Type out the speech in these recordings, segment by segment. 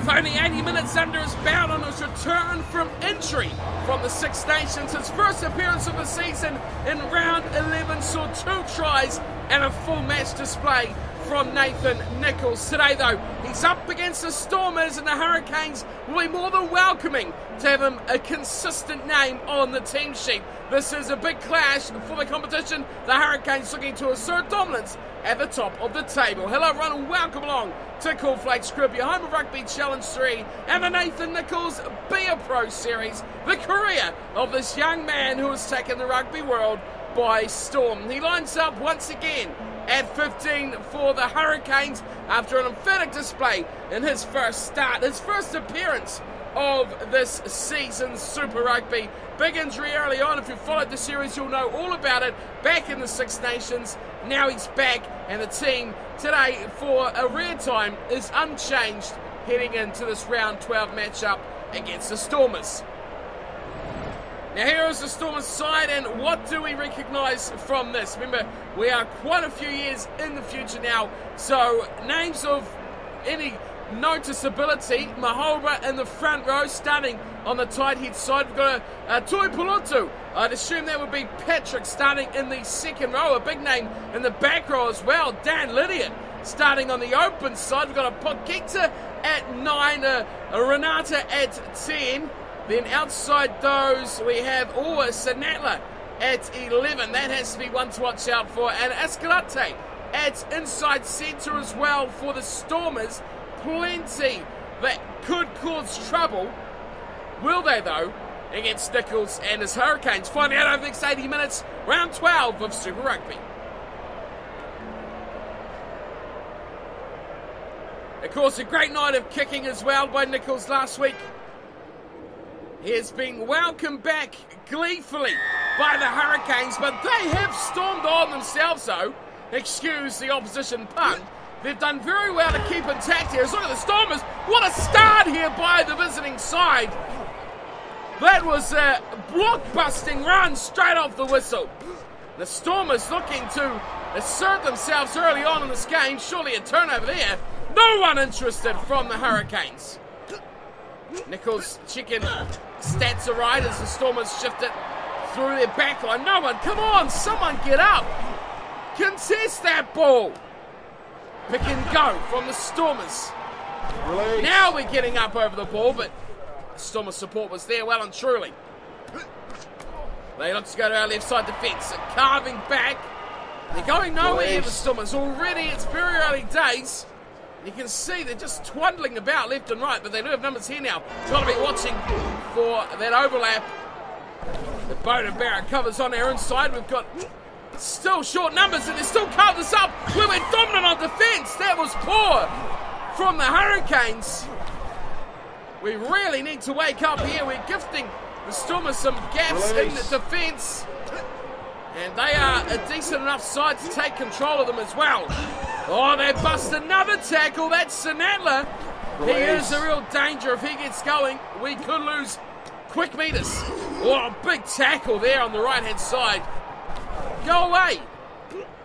With only 80 minutes under his belt on his return from injury from the Six Nations, his first appearance of the season in round 11 saw 2 tries and a full match display from Nathan Nicholls. Today though, he's up against the Stormers, and the Hurricanes will be more than welcoming to have him a consistent name on the team sheet. This is a big clash for the competition. The Hurricanes looking to assert dominance at the top of the table. Hello everyone and welcome along to Cornflakes Crib, your home of Rugby Challenge 3 and the Nathan Nicholls Be A Pro series, the career of this young man who has taken the rugby world by storm. He lines up once again at 15 for the Hurricanes after an emphatic display in his first start, his first appearance of this season's Super Rugby. Big injury early on. If you followed the series, you'll know all about it. Back in the Six Nations, now he's back, and the team today, for a rare time, is unchanged heading into this round 12 matchup against the Stormers. Now here is the Stormers side, and what do we recognise from this? Remember, we are quite a few years in the future now, so names of any noticeability: Mahoba in the front row, starting on the tight head side. We've got a Tui Pulutu. I'd assume that would be Patrick starting in the second row. A big name in the back row as well, Dan Lydiard starting on the open side. We've got a Pokita at 9, a Renata at 10. Then outside those, we have Sinatla at 11. That has to be one to watch out for. And Escalante at inside centre as well for the Stormers. Plenty that could cause trouble. Will they, though, against Nicholls and his Hurricanes? Find out over the next 80 minutes, round 12 of Super Rugby. Of course, a great night of kicking as well by Nicholls last week. He has been welcomed back gleefully by the Hurricanes, but they have stormed on themselves, though. Excuse the opposition pun. They've done very well to keep intact here. Look at the Stormers. What a start here by the visiting side. That was a block-busting run straight off the whistle. The Stormers looking to assert themselves early on in this game. Surely a turnover there. No one interested from the Hurricanes. Nicholls checking stats are right as the Stormers shift it through their backline. No one, come on, someone get up. Contest that ball. Pick and go from the Stormers. Release. Now we're getting up over the ball, but Stormers support was there well and truly. They look to go to our left side defence, carving back. They're going nowhere here, the Stormers. Already it's very early days. You can see they're just twaddling about left and right, but they do have numbers here now. Got to be watching for that overlap. The Bowden Barrett covers on our inside. We've got still short numbers, and they still carve this up. We went dominant on defence. That was poor from the Hurricanes. We really need to wake up here. We're gifting the Stormers some gaps in the defence, and they are a decent enough side to take control of them as well. Oh, they bust another tackle. That's Sinatla. He is a real danger if he gets going. We could lose quick meters. Oh, a big tackle there on the right-hand side. Go away.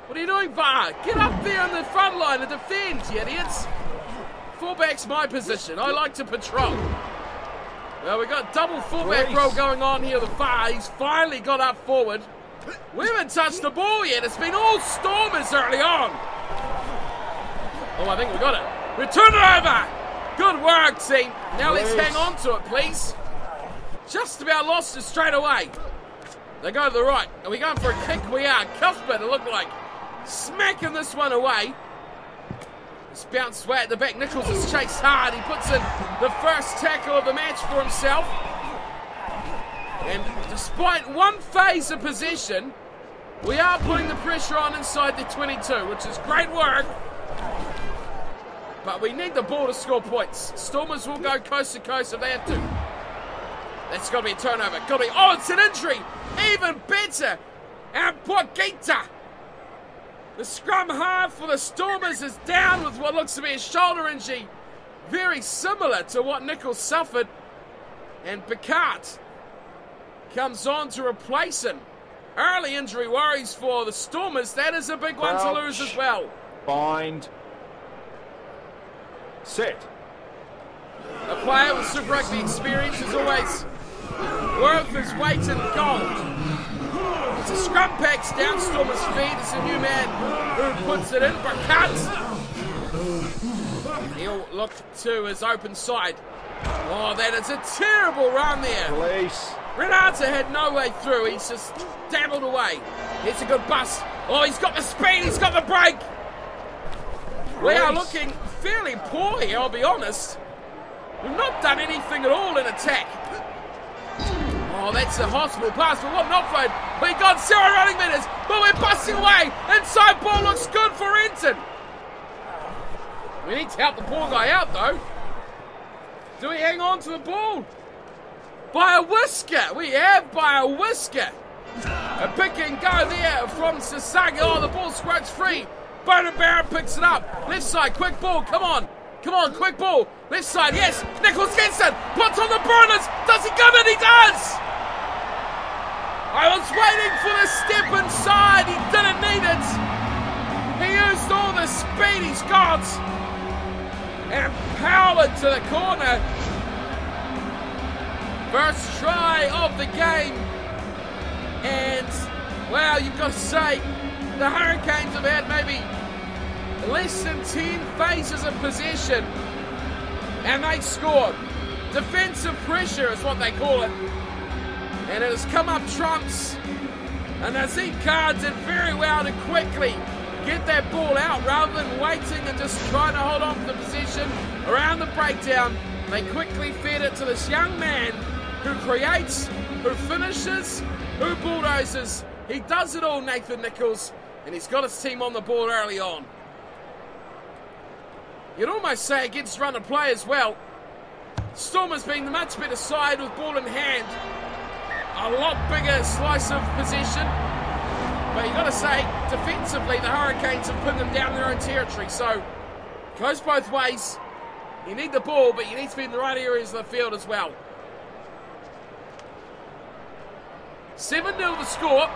What are you doing, VAR? Get up there on the front line and defend, you idiots. Fullback's my position. I like to patrol. Well, we've got double fullback roll going on here. The VAR, he's finally got up forward. We haven't touched the ball yet. It's been all Stormers early on. Oh, I think we got it. Return it over. Good work, team. Now let's hang on to it, please. Just about lost it straight away. They go to the right. Are we going for a kick? We are. Cuthbert, it looked like. Smacking this one away. It's bounced way at the back. Nicholls has chased hard. He puts in the first tackle of the match for himself. And despite one phase of possession, we are putting the pressure on inside the 22, which is great work. But we need the ball to score points. Stormers will go coast to coast if they have to. That's got to be a turnover. Got to be. Oh, it's an injury. Even better. And Pokita. The scrum half for the Stormers is down with what looks to be a shoulder injury. Very similar to what Nicholls suffered. And Picard comes on to replace him. Early injury worries for the Stormers. That is a big one to lose as well. Bind. Set. player with Super Rugby experience is always worth his weight in gold. It's a scrum packs down Stormer's feet. It's a new man who puts it in. Burkhardt. He'll look to his open side. Oh, that is a terrible run there. Police. Renata had no way through. He's just dabbled away. It's a good bust. Oh, he's got the speed. He's got the break. We are looking fairly poor here, I'll be honest. We've not done anything at all in attack. Oh, that's a hospital pass, but what an offload. We got 0 running meters, but we're busting away. Inside ball looks good for Renton. We need to help the poor guy out, though. Do we hang on to the ball? By a whisker. We have by a whisker. A pick and go there from Sasaki. Oh, the ball squirts free. Bowden Barrett picks it up. Left side, quick ball. Come on. Come on, quick ball. Left side, yes. Nicholls gets it. Puts on the burners. Does he get it? He does. I was waiting for the step inside. He didn't need it. He used all the speed he's got and powered to the corner. First try of the game. And, well, you've got to say, the Hurricanes have had maybe less than 10 phases of possession, and they scored. Defensive pressure is what they call it. And it has come up trumps. And Nazim Khan did very well to quickly get that ball out rather than waiting and just trying to hold on to the possession around the breakdown. They quickly fed it to this young man who creates, who finishes, who bulldozes. He does it all, Nathan Nicholls, and he's got his team on the board early on. You'd almost say against run of play as well. Stormers being the much better side with ball in hand. A lot bigger slice of possession. But you've got to say, defensively, the Hurricanes have put them down their own territory. So, it goes both ways. You need the ball, but you need to be in the right areas of the field as well. 7-0 the score.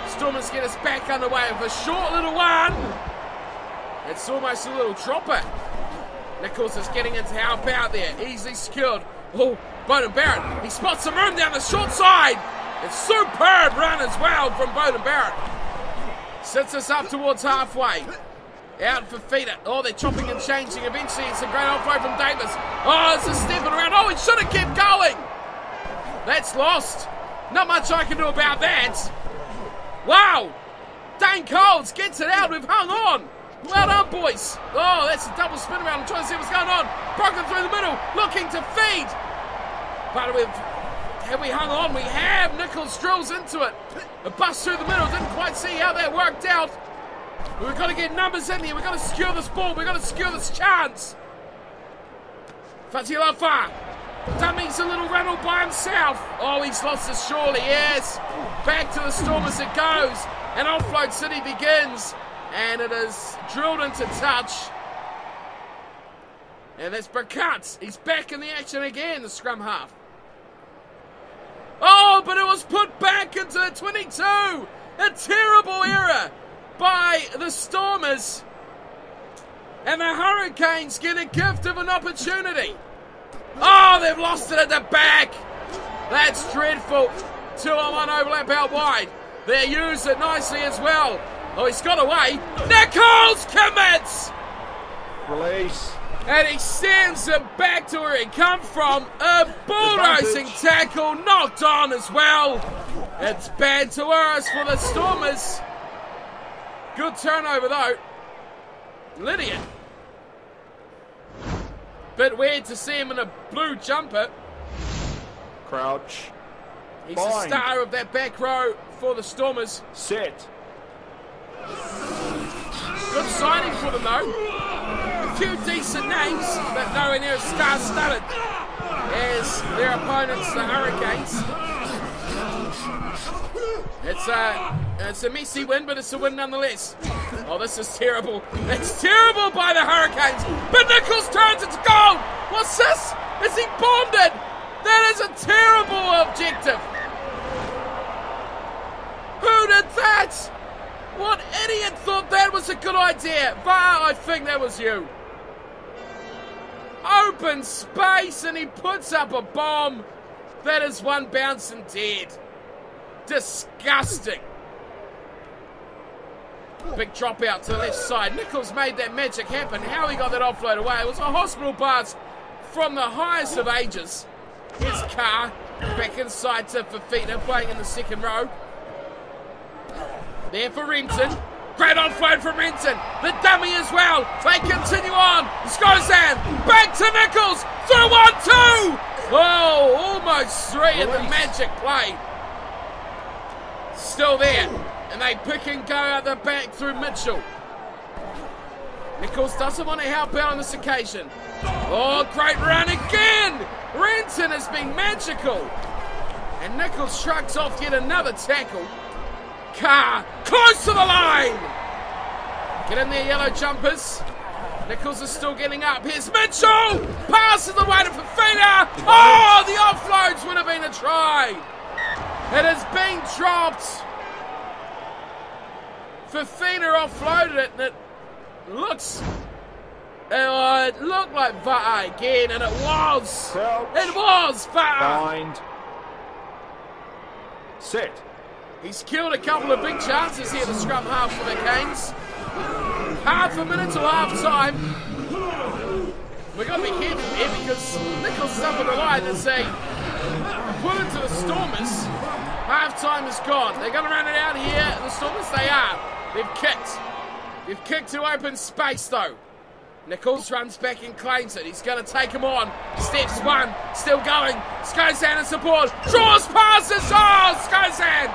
Stormers get us back underway with a short little one. It's almost a little dropper. Nicholls is getting into help out there. Easily secured. Oh, Bowden Barrett. He spots some room down the short side. It's superb run as well from Bowden Barrett. Sits us up towards halfway. Out for Feeder. Oh, they're chopping and changing. Eventually, it's a great offload from Davis. Oh, it's a stepping around. Oh, he should have kept going. That's lost. Not much I can do about that. Wow. Dane Coles gets it out. We've hung on. Well done, boys. Oh, that's a double spin around. I'm trying to see what's going on. Broken through the middle. Looking to feed. But have we hung on? We have. Nicholls drills into it. A bust through the middle. Didn't quite see how that worked out. But we've got to get numbers in here. We've got to secure this ball. We've got to secure this chance. Fatilafa. Dummy's a little run all by himself. Oh, he's lost this surely. Yes. Back to the Stormers it goes. And offload city begins. And it is drilled into touch. And that's Burkhardt. He's back in the action again, the scrum half. Oh, but it was put back into the 22. A terrible error by the Stormers. And the Hurricanes get a gift of an opportunity. Oh, they've lost it at the back. That's dreadful. 2-on-1 overlap out wide. They use it nicely as well. Oh, he's got away. Nicholls commits! Release. And he sends it back to where he come from. A bulldozing tackle, knocked on as well. It's bad to worse for the Stormers. Good turnover though. Lydian. Bit weird to see him in a blue jumper. Crouch. He's the star of that back row for the Stormers. Set. Good signing for them though. A few decent names, but nowhere near as star-studded as their opponents, the Hurricanes. It's a messy win, but it's a win nonetheless. Oh, this is terrible. It's terrible by the Hurricanes. But Nicholls turns it to goal. What's this? Is he bonded? That is a terrible objective. Who did that? What idiot thought that was a good idea? But I think that was you. Open space, and he puts up a bomb. That is one bounce and dead. Disgusting. Big drop out to the left side. Nicholls made that magic happen. How he got that offload away. It was a hospital pass from the highest of ages. Here's Carr back inside to Fafita, playing in the second row. There for Renton. Great offload from Renton. The dummy as well. They continue on. Skozan back to Nicholls. Through 1-2. Oh, almost 3 in the magic play. Still there. And they pick and go out the back through Mitchell. Nicholls doesn't want to help out on this occasion. Oh, great run again. Renton has been magical. And Nicholls shrugs off yet another tackle. Carr, close to the line. Get in there, yellow jumpers. Nicholls is still getting up. Here's Mitchell. Passes the way to Fafita. Oh, the offloads would have been a try. It has been dropped. Fafita offloaded it, and it looks... it looked like Va'a again, and it was. Crouch. It was Va'a. Bind. Set. He's killed a couple of big chances here to scrum half for the Canes. Half a minute till half time. We've got to be careful here because Nicholls is up on the line and say, put it to the Stormers. Half time is gone. They're going to run it out here. The Stormers, they are. They've kicked. They've kicked to open space though. Nicholls runs back and claims it. He's going to take him on. Steps one. Still going. Skozan in support. Draws passes. Oh, Skozan!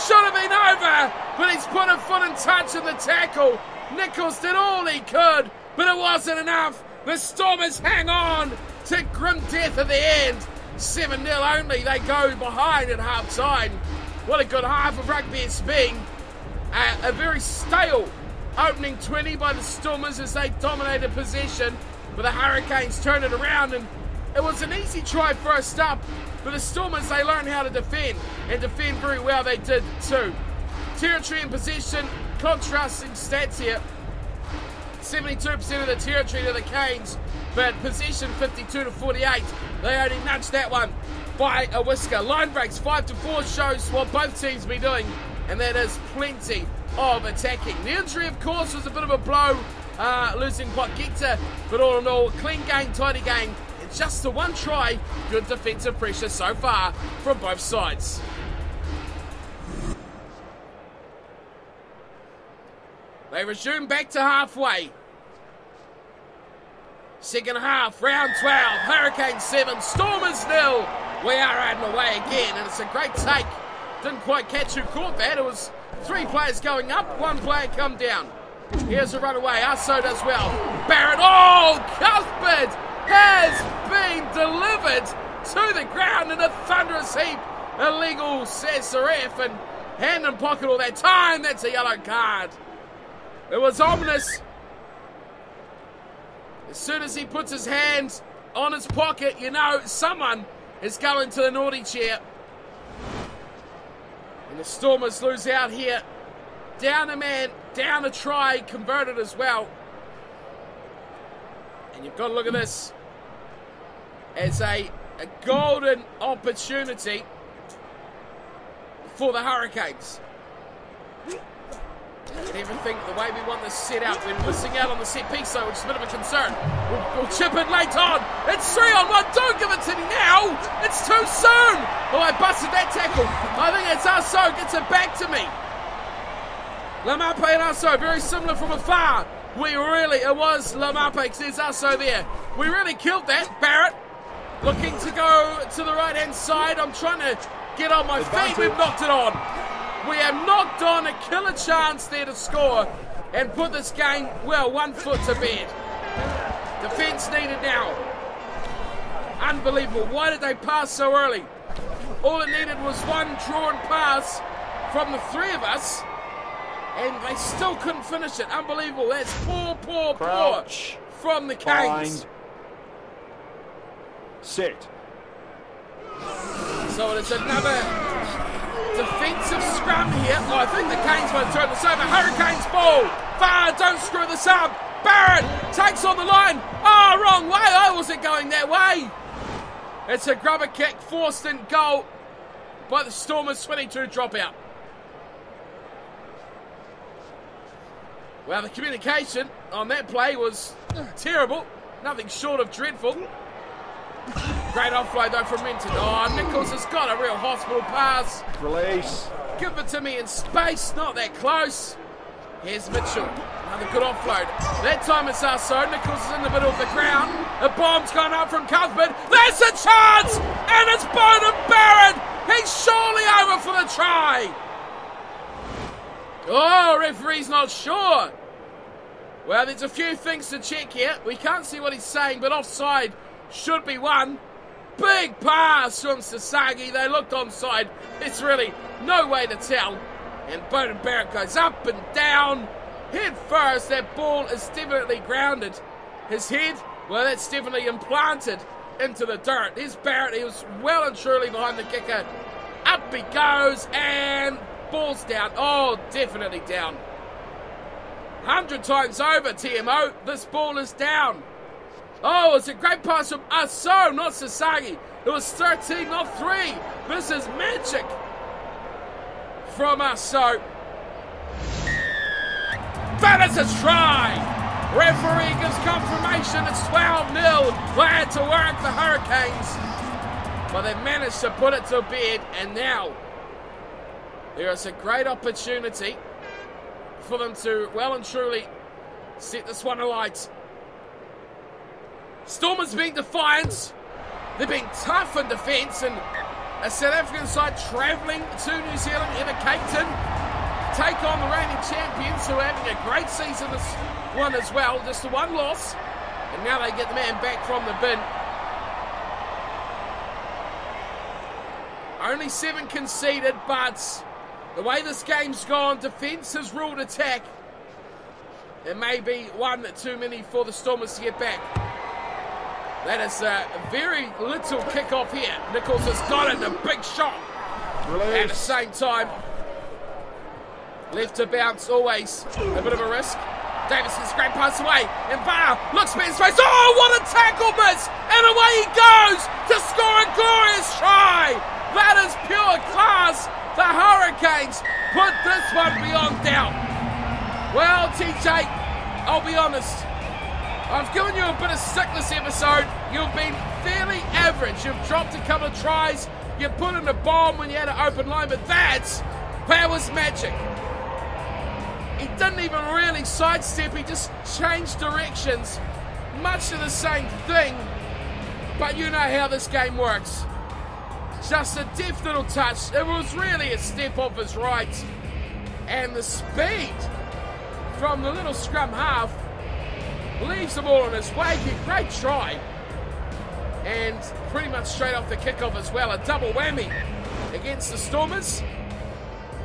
Should have been over, but he's put a foot in touch of the tackle. Nicholls did all he could, but it wasn't enough. The Stormers hang on to grim death at the end. 7-0 only. They go behind at half time. What a good half of rugby it's been. A very stale opening 20 by the Stormers as they dominated possession, but the Hurricanes turned it around, and it was an easy try first up. But the Stormers, they learned how to defend, and defend very well they did too. Territory and possession, contrasting stats here. 72% of the territory to the Canes, but possession 52-48. They only nudged that one by a whisker. Line breaks 5-4 shows what both teams be doing, and that is plenty of attacking. The injury, of course, was a bit of a blow, losing Potgieter, but all in all, clean game, tidy game. Just the one try, good defensive pressure so far from both sides. They resume back to halfway. Second half, round 12, Hurricanes 7, Stormers 0. We are riding away again, and it's a great take. Didn't quite catch who caught that. It was 3 players going up, 1 player come down. Here's a runaway, Asso does well. Barrett, oh, Cuthbert has been delivered to the ground in a thunderous heap. Illegal, says the ref, and hand and pocket all that time. That's a yellow card. It was ominous. As soon as he puts his hand on his pocket, you know someone is going to the naughty chair. And the Stormers lose out here. Down a man, down a try, converted as well. And you've got to look at this as a golden opportunity for the Hurricanes. And everything, the way we want this set up, we're missing out on the set piece though, which is a bit of a concern. We'll chip it late on. It's 3-on-1. Don't give it to me now. It's too soon. Oh, I busted that tackle. I think it's Asso. Gets it back to me. Lamape and Asso, very similar from afar. It was Lamape, because there's Asso there. We really killed that. Barrett looking to go to the right-hand side. I'm trying to get on my feet. We've knocked it on. We have knocked on a killer chance there to score and put this game, well, 1 foot to bed. Defence needed now. Unbelievable. Why did they pass so early? All it needed was one drawn pass from the 3 of us, and they still couldn't finish it. Unbelievable. That's poor from the Canes. Bind. Set. So it's another defensive scrum here. Oh, I think the Canes might turn this over. Hurricanes ball. Far, don't screw this up. Barrett takes on the line. Oh, wrong way. I wasn't going that way. It's a grubber kick forced in goal by the Stormers' 22 dropout. Well, the communication on that play was terrible. Nothing short of dreadful. Great offload though from Minton. Oh, Nicholls has got a real hospital pass. Release. Give it to me in space, not that close. Here's Mitchell. Another good offload. That time it's us, so Nicholls is in the middle of the ground. A bomb's gone up from Cuthbert. There's a chance! And it's Bowden Barrett! He's surely over for the try! Oh, referee's not sure. Well, there's a few things to check here. We can't see what he's saying, but offside should be one. Big pass from Sasagi. They looked onside. It's really no way to tell. And Bowden Barrett goes up and down. Head first. That ball is definitely grounded. His head, well, that's definitely implanted into the dirt. Here's Barrett. He was well and truly behind the kicker. Up he goes and ball's down. Oh, definitely down. 100 times over, TMO. This ball is down. Oh, it's a great pass from Aso, not Sasagi. It was 13, not 3. This is magic from Aso. That is a try. Referee gives confirmation. It's 12-0. Glad to work the Hurricanes. But they managed to put it to bed. And now there is a great opportunity for them to well and truly set this one alight. Stormers being defiant. They're being tough in defence, and a South African side travelling to New Zealand in a Cape Town take on the reigning champions, who are having a great season this one as well. Just the one loss, and now they get the man back from the bin. Only 7 conceded, but the way this game's gone, defence has ruled attack. There may be one too many for the Stormers to get back. That is a very little kick-off here. Nicholls has got it, a big shot. Release. At the same time, left to bounce, always a bit of a risk. Davison's great pass away, and VAR looks for his face. Oh, what a tackle miss! And away he goes to score a glorious try. That is pure class. The Hurricanes put this one beyond doubt. Well, TJ, I'll be honest. I've given you a bit of stick this episode. You've been fairly average. You've dropped a couple of tries. You put in a bomb when you had an open line, but that was magic. He didn't even really sidestep. He just changed directions. Much of the same thing, but you know how this game works. Just a deft little touch. It was really a step off his right. And the speed from the little scrum half leaves the ball on his way. Great try. And pretty much straight off the kickoff as well. A double whammy against the Stormers.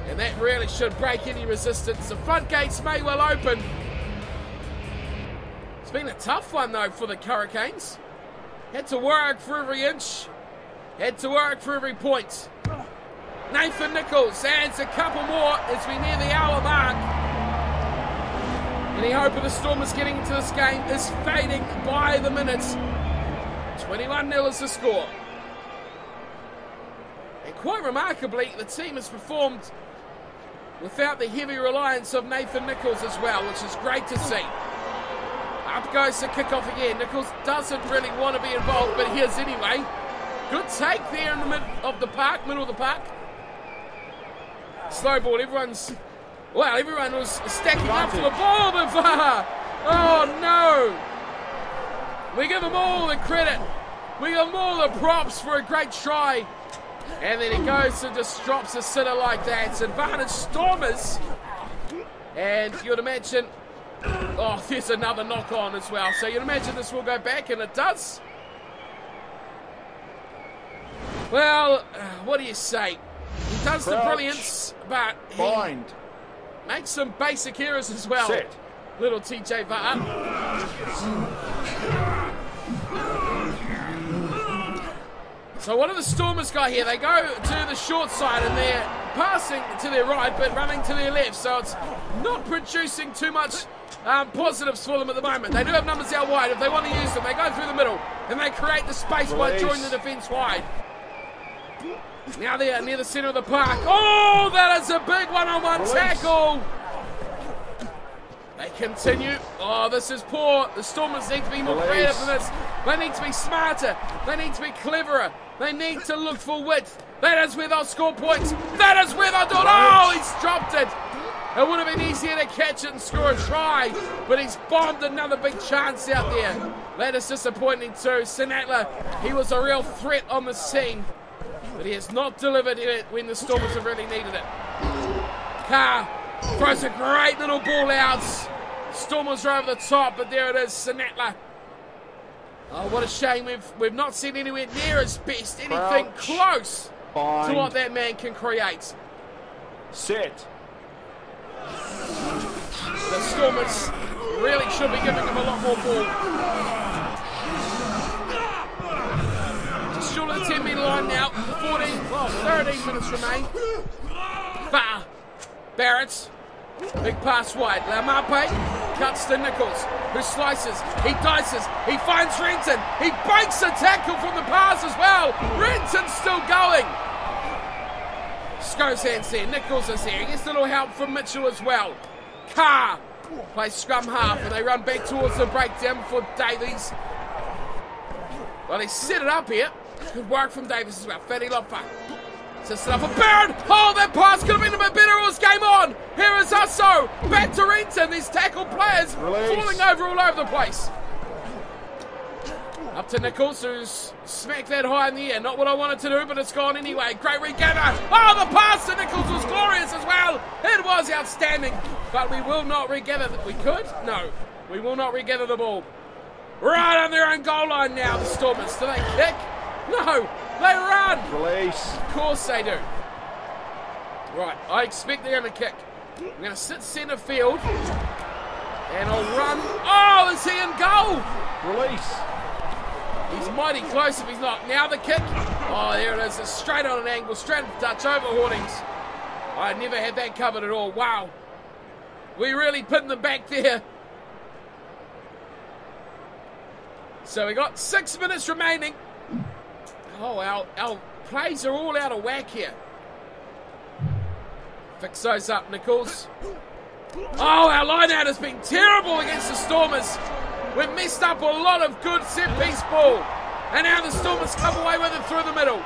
And that really should break any resistance. The front gates may well open. It's been a tough one though for the Hurricanes. Had to work for every inch. Had to work for every point. Nathan Nicholls adds a couple more as we near the hour mark. Any hope of the Stormers getting into this game is fading by the minutes. 21-0 is the score. And quite remarkably, the team has performed without the heavy reliance of Nathan Nicholls as well, which is great to see. Up goes the kickoff again. Nicholls doesn't really want to be involved, but he is anyway. Good take there in the middle of the park. Slow ball, everyone was stacking up for the ball, but VAR. Oh no! We give them all the credit. We give them all the props for a great try. And then he goes and just drops a sitter like that. It's advantage Stormers. And you'd imagine, oh, there's another knock on as well. So you'd imagine this will go back, and it does. Well, what do you say? He does the brilliance, but he makes some basic errors as well. Set. Little TJ VAR. So what do the Stormers got here? They go to the short side and they're passing to their right but running to their left. So it's not producing too much positives for them at the moment. They do have numbers out wide. If they want to use them, they go through the middle and they create the space by drawing the defence wide. Now they're near the centre of the park. Oh, that is a big one-on-one tackle. They continue. Oh, this is poor. The Stormers need to be more creative than this. They need to be smarter. They need to be cleverer. They need to look for width. That is where they'll score points. That is where they'll do it. Oh, he's dropped it. It would have been easier to catch it and score a try, but he's bombed another big chance out there. That is disappointing too. Sinatla, he was a real threat on the scene, but he has not delivered it when the Stormers have really needed it. Carr throws a great little ball out. Stormers are over the top, but there it is, Sinatla. Oh, what a shame. We've not seen anywhere near his best, anything close to what that man can create. Set. The Stormers really should be giving him a lot more ball. Just short of the 10-metre line now. 13 minutes remain. Barrett. Big pass wide. Laumape cuts to Nicholls, who slices. He dices. He finds Renton. He breaks a tackle from the pass as well. Renton's still going. Skosand's there. Nicholls is there. He gets a little help from Mitchell as well. Carr plays scrum half and they run back towards the breakdown before Davies. Well, he set it up here. Good work from Davies as well. Fatty Lofa. Sets it up for Barrett. Oh, that pass could have been a bit better. It was game on. Here is Usso. Back to Renton. These tackle players falling over all over the place. Up to Nicholls, who's smacked that high in the air. Not what I wanted to do, but it's gone anyway. Great regather. Oh, the pass to Nicholls was glorious as well. It was outstanding. But we will not regather. We could? No. We will not regather the ball. Right on their own goal line now, the Stormers. Do they kick? No. They run. Release. Of course they do. Right, I expect they're going to kick. I'm going to sit centre field. And I'll run. Oh, is he in goal? Release. He's mighty close if he's not. Now the kick. Oh, there it is. It's straight on an angle. Straight touch over Hordings. I never had that covered at all. Wow. We really pinned them back there. So we got 6 minutes remaining. Oh, our plays are all out of whack here. Fix those up, Nicholls. Oh, our line-out has been terrible against the Stormers. We've messed up a lot of good set-piece ball. And now the Stormers come away with it through the middle.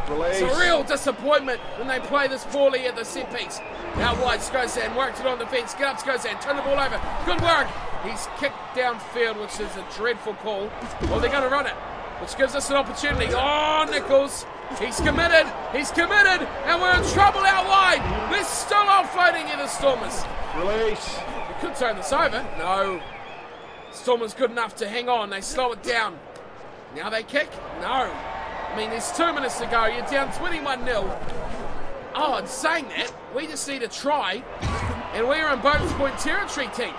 Release. It's a real disappointment when they play this poorly at the set-piece. Out wide, Skosand worked it on the fence. Get up, Skosand. Turn the ball over. Good work. He's kicked downfield, which is a dreadful call. Well, they're going to run it, which gives us an opportunity. Oh, Nicholls. He's committed. He's committed. And we're in trouble out wide. They're still offloading here, the Stormers. Release. We could turn this over. No. Stormers good enough to hang on. They slow it down. Now they kick? No. I mean, there's 2 minutes to go. You're down 21-0. Oh, and saying that, we just need a try. And we're in bonus point territory, team.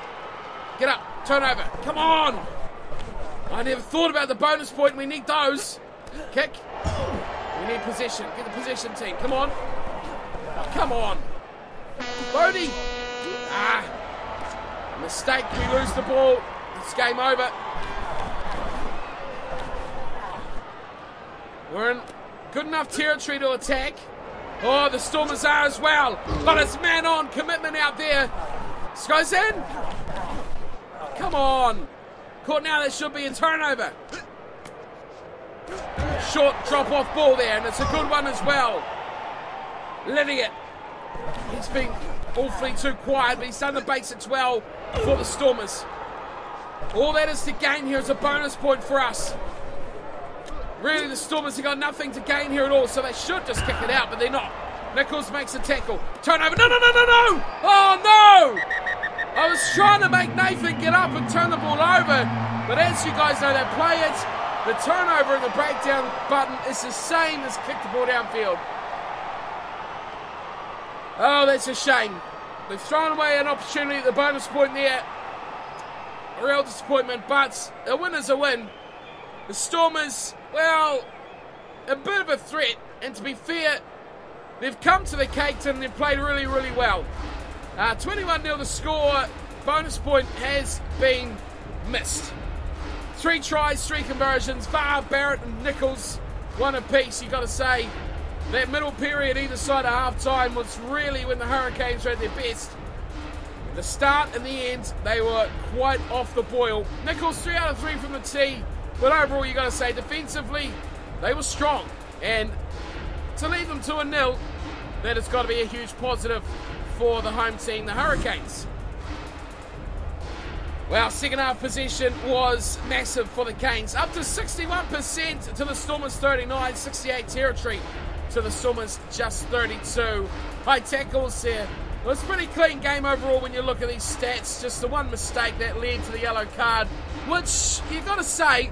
Get up. Turn over. Come on. I never thought about the bonus point. We need those. Kick. We need possession. Get the possession, team. Come on. Come on. Bodie. Mistake. We lose the ball. It's game over. We're in good enough territory to attack. Oh, the Stormers are as well. But it's man-on commitment out there. Goes in. Come on. Caught now, there should be a turnover. Short drop-off ball there, and it's a good one as well. Lydiot. He's been awfully too quiet, but he's done the basics well for the Stormers. All that is to gain here is a bonus point for us. Really, the Stormers have got nothing to gain here at all, so they should just kick it out, but they're not. Nicholls makes a tackle. Turnover. No, no, no, no, no! Oh, no! I was trying to make Nathan get up and turn the ball over, but as you guys know, they play it. The turnover and the breakdown button is the same as kick the ball downfield. Oh, that's a shame. They've thrown away an opportunity at the bonus point there. A real disappointment, but a win is a win. The Stormers, well, a bit of a threat, and to be fair, they've come to the cake and they've played really, really well. 21-0 to score. Bonus point has been missed. 3 tries, 3 conversions. VAR, Barrett and Nicholls, 1 apiece. You got to say that middle period either side of half-time was really when the Hurricanes were at their best. The start and the end, they were quite off the boil. Nicholls 3 out of 3 from the tee, but overall you got to say defensively they were strong, and to lead them to a 0, that has got to be a huge positive for the home team, the Hurricanes. Well, second half possession was massive for the Canes, up to 61% to the Stormers 39, 68 territory to the Stormers just 32. High tackles there. It was a pretty clean game overall when you look at these stats. Just the one mistake that led to the yellow card, which you got to say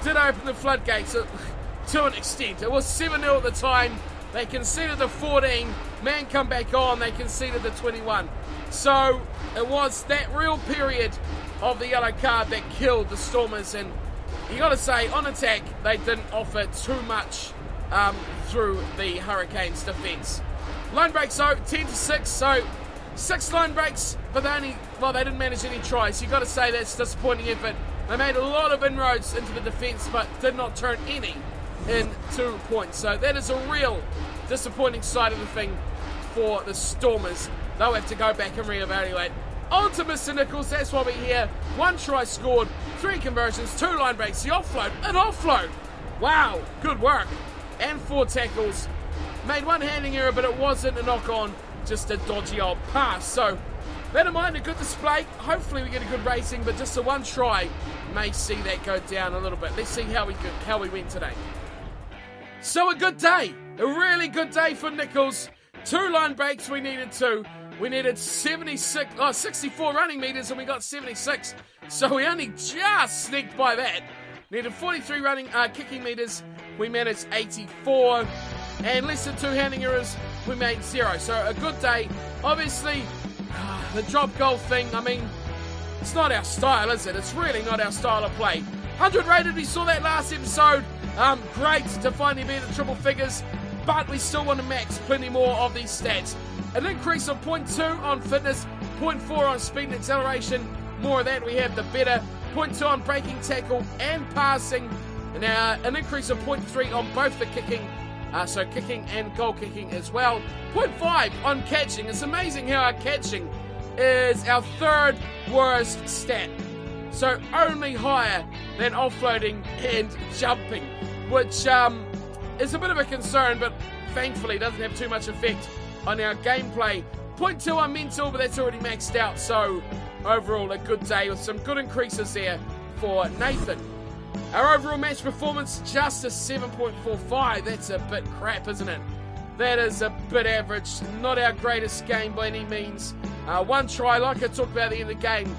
did open the floodgates to an extent. It was 7-0 at the time. They conceded the 14. Man come back on. They conceded the 21. So it was that real period of the yellow card that killed the Stormers. And you got to say, on attack, they didn't offer too much through the Hurricanes' defence. Line breaks, so 10-6, so 6 line breaks, but they didn't manage any tries. You got to say that's disappointing effort. They made a lot of inroads into the defence, but did not turn any into points. So that is a real disappointing side of the thing for the Stormers. They'll have to go back and reevaluate. On to Mr. Nicholls, that's why we're here. 1 try scored, 3 conversions, 2 line breaks, the offload, an offload. Wow, good work. And 4 tackles. Made 1 handing error, but it wasn't a knock-on, just a dodgy old pass. So, bear in mind, a good display. Hopefully we get a good racing, but just the 1 try may see that go down a little bit. Let's see how we went today. So a good day. A really good day for Nicholls. 2 line breaks, we needed 2. We needed 64 running meters, and we got 76. So we only just sneaked by that. Needed 43 running kicking meters. We managed 84. And less than 2 handing errors, we made 0. So a good day. Obviously, the drop goal thing, I mean, it's not our style, is it? It's really not our style of play. 100 rated, we saw that last episode. Great to finally be in the triple figures, but we still want to max plenty more of these stats. An increase of 0.2 on fitness, 0.4 on speed and acceleration. More of that we have, the better. 0.2 on breaking, tackle, and passing. And an increase of 0.3 on both the kicking, so kicking and goal kicking as well. 0.5 on catching. It's amazing how our catching is our 3rd worst stat. So only higher than offloading and jumping, which is a bit of a concern, but thankfully doesn't have too much effect on our gameplay. 0.2 on mental, but that's already maxed out. So overall a good day with some good increases there for Nathan. Our overall match performance, just a 7.45. That's a bit crap, isn't it? That is a bit average. Not our greatest game by any means. 1 try, like I talked about at the end of the game.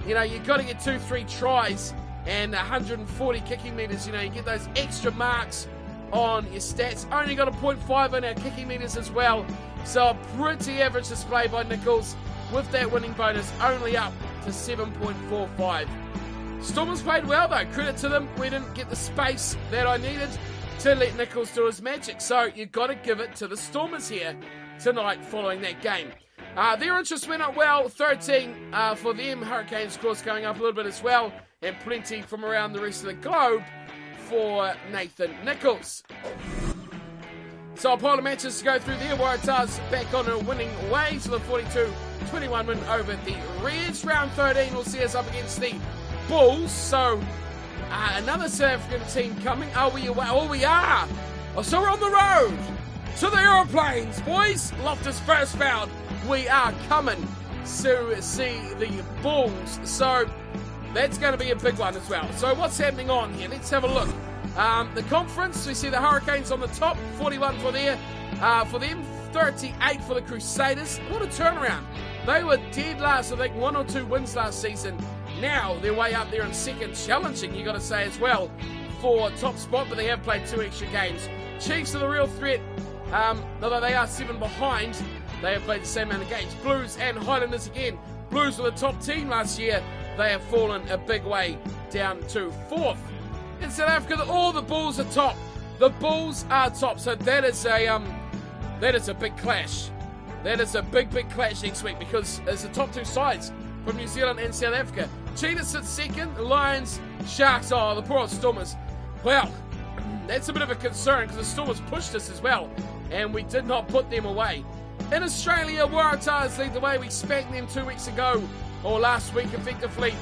You know, you've got to get 2-3 tries and 140 kicking meters. You know, you get those extra marks on your stats. Only got a 0.5 on our kicking meters as well. So a pretty average display by Nicholls with that winning bonus only up to 7.45. Stormers played well though, credit to them. We didn't get the space that I needed to let Nicholls do his magic. So you've got to give it to the Stormers here tonight following that game. Their interest went up well, 13 for them. Hurricanes, of course, going up a little bit as well. And plenty from around the rest of the globe for Nathan Nicholls. So a pile of matches to go through there. Waratahs back on a winning ways with a 42-21 win over the Reds. Round 13 will see us up against the Bulls. So another South African team coming. Are we away? Oh, we are. Oh, so we're on the road to the aeroplanes, boys. Loftus first found. We are coming to see the Bulls. So that's going to be a big one as well. So what's happening on here? Let's have a look. The conference, we see the Hurricanes on the top, 41 for them, 38 for the Crusaders. What a turnaround. They were dead last, I think 1 or 2 wins last season. Now they're way up there in second, challenging, you got to say as well, for top spot, but they have played 2 extra games. Chiefs are the real threat, although they are 7 behind. They have played the same amount of games. Blues and Highlanders again. Blues were the top team last year. They have fallen a big way down to 4th. In South Africa, all the Bulls are top. The Bulls are top, so that is a big clash. That is a big clash next week because it's the top two sides from New Zealand and South Africa. Cheetahs sit second, Lions, Sharks, the poor old Stormers. Well, that's a bit of a concern because the Stormers pushed us as well, and we did not put them away. In Australia, Waratahs lead the way. We spanked them 2 weeks ago, or last week effectively.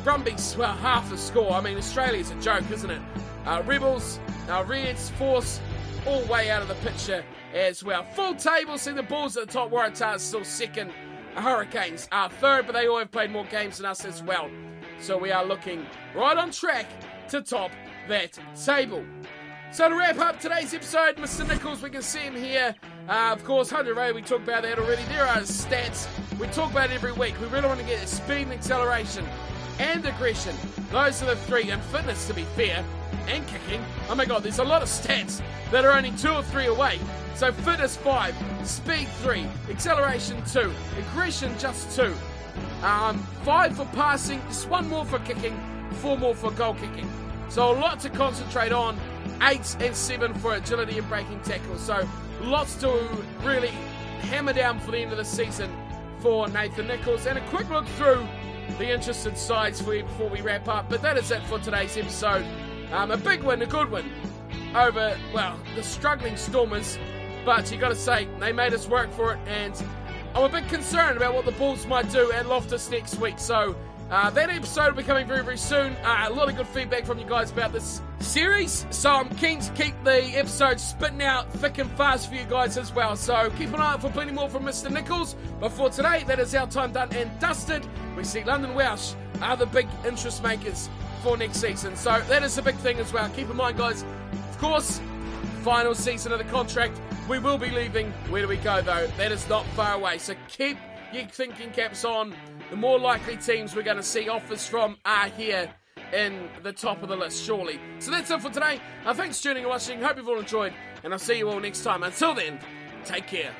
Brumbies, well, half the score. I mean, Australia's a joke, isn't it? Rebels, Reds, Force, all way out of the picture as well. Full table, see the Bulls at the top, Waratahs still second, Hurricanes are third, but they all have played more games than us as well. So we are looking right on track to top that table. So to wrap up today's episode, Mr. Nicholls, we can see him here. Of course, 100 Ray, we talked about that already. There are his stats. We talk about it every week. We really want to get speed and acceleration and aggression. Those are the three. And fitness, to be fair, and kicking. Oh my God, there's a lot of stats that are only 2 or 3 away. So fitness 5, speed 3, acceleration 2, aggression just 2. 5 for passing, just 1 more for kicking, 4 more for goal kicking. So a lot to concentrate on. 8 and 7 for agility and breaking tackles. So lots to really hammer down for the end of the season for Nathan Nicholls. And a quick look through the interested sides for you before we wrap up. But that is it for today's episode. A big win, a good win over, well, the struggling Stormers. But you got to say, they made us work for it. And I'm a bit concerned about what the Bulls might do at Loftus next week. So that episode will be coming very soon. A lot of good feedback from you guys about this series. So I'm keen to keep the episodes spitting out thick and fast for you guys as well. So keep an eye out for plenty more from Mr. Nicholls. But for today, that is our time done and dusted. We see London Welsh are the big interest makers for next season. So that is a big thing as well. Keep in mind, guys, of course, final season of the contract. We will be leaving. Where do we go, though? That is not far away. So keep your thinking caps on. The more likely teams we're going to see offers from are here in the top of the list, surely. So that's it for today. Thanks for tuning and watching. Hope you've all enjoyed. And I'll see you all next time. Until then, take care.